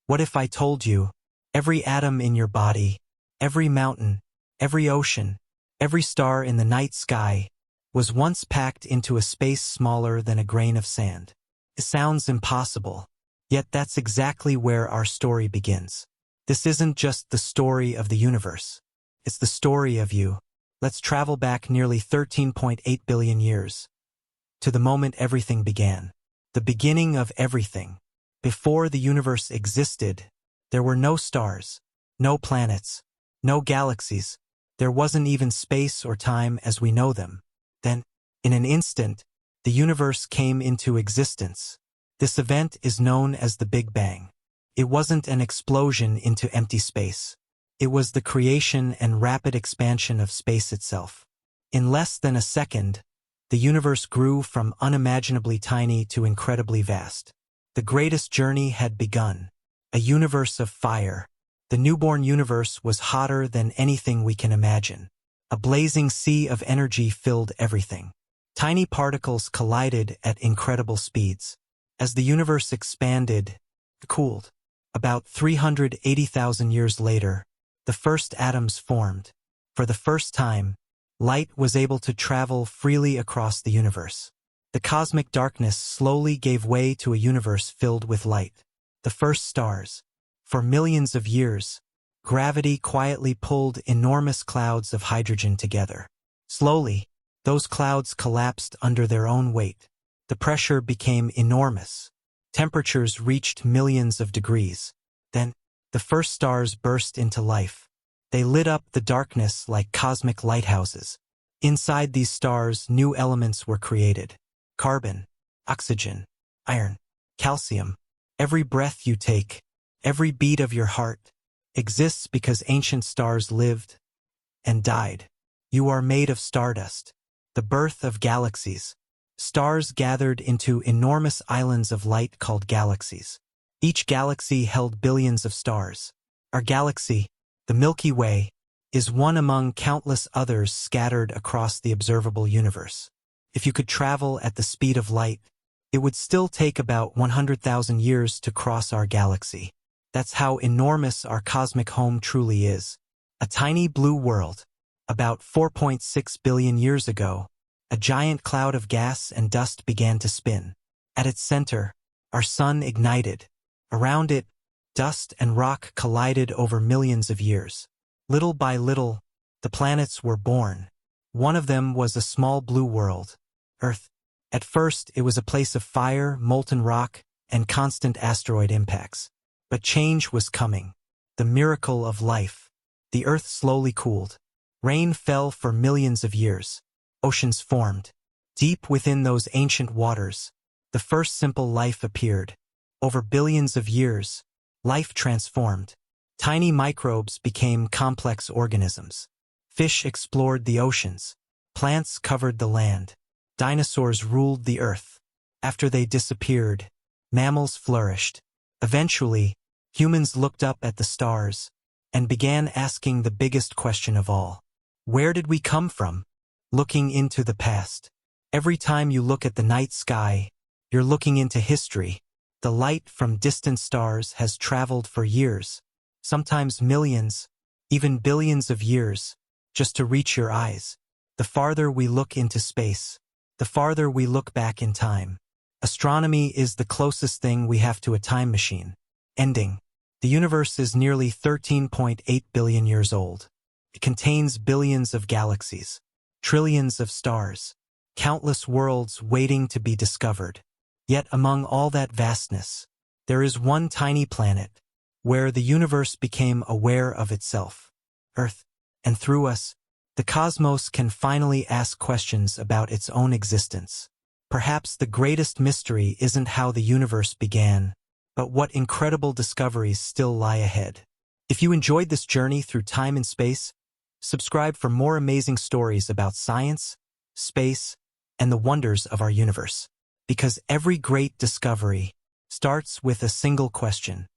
What if I told you, every atom in your body, every mountain, every ocean, every star in the night sky, was once packed into a space smaller than a grain of sand? It sounds impossible, yet that's exactly where our story begins. This isn't just the story of the universe. It's the story of you. Let's travel back nearly 13.8 billion years, to the moment everything began. The beginning of everything. Before the universe existed, there were no stars, no planets, no galaxies. There wasn't even space or time as we know them. Then, in an instant, the universe came into existence. This event is known as the Big Bang. It wasn't an explosion into empty space. It was the creation and rapid expansion of space itself. In less than a second, the universe grew from unimaginably tiny to incredibly vast. The greatest journey had begun. A universe of fire. The newborn universe was hotter than anything we can imagine. A blazing sea of energy filled everything. Tiny particles collided at incredible speeds. As the universe expanded, it cooled. About 380,000 years later, the first atoms formed. For the first time, light was able to travel freely across the universe. The cosmic darkness slowly gave way to a universe filled with light. The first stars. For millions of years, gravity quietly pulled enormous clouds of hydrogen together. Slowly, those clouds collapsed under their own weight. The pressure became enormous. Temperatures reached millions of degrees. Then, the first stars burst into life. They lit up the darkness like cosmic lighthouses. Inside these stars, new elements were created. Carbon, oxygen, iron, calcium. Every breath you take, every beat of your heart, exists because ancient stars lived and died. You are made of stardust, the birth of galaxies. Stars gathered into enormous islands of light called galaxies. Each galaxy held billions of stars. Our galaxy, the Milky Way, is one among countless others scattered across the observable universe. If you could travel at the speed of light, it would still take about 100,000 years to cross our galaxy. That's how enormous our cosmic home truly is. A tiny blue world. About 4.6 billion years ago, a giant cloud of gas and dust began to spin. At its center, our sun ignited. Around it, dust and rock collided over millions of years. Little by little, the planets were born. One of them was a small blue world, Earth. At first, it was a place of fire, molten rock, and constant asteroid impacts. But change was coming. The miracle of life. The Earth slowly cooled. Rain fell for millions of years. Oceans formed. Deep within those ancient waters, the first simple life appeared. Over billions of years, life transformed. Tiny microbes became complex organisms. Fish explored the oceans. Plants covered the land. Dinosaurs ruled the earth. After they disappeared, mammals flourished. Eventually, humans looked up at the stars and began asking the biggest question of all. Where did we come from? Looking into the past. Every time you look at the night sky, you're looking into history. The light from distant stars has traveled for years, sometimes millions, even billions of years, just to reach your eyes. The farther we look into space, the farther we look back in time. Astronomy is the closest thing we have to a time machine. Ending. The universe is nearly 13.8 billion years old. It contains billions of galaxies, trillions of stars, countless worlds waiting to be discovered. Yet among all that vastness, there is one tiny planet where the universe became aware of itself, Earth, and through us, the cosmos can finally ask questions about its own existence. Perhaps the greatest mystery isn't how the universe began, but what incredible discoveries still lie ahead. If you enjoyed this journey through time and space, subscribe for more amazing stories about science, space, and the wonders of our universe. Because every great discovery starts with a single question.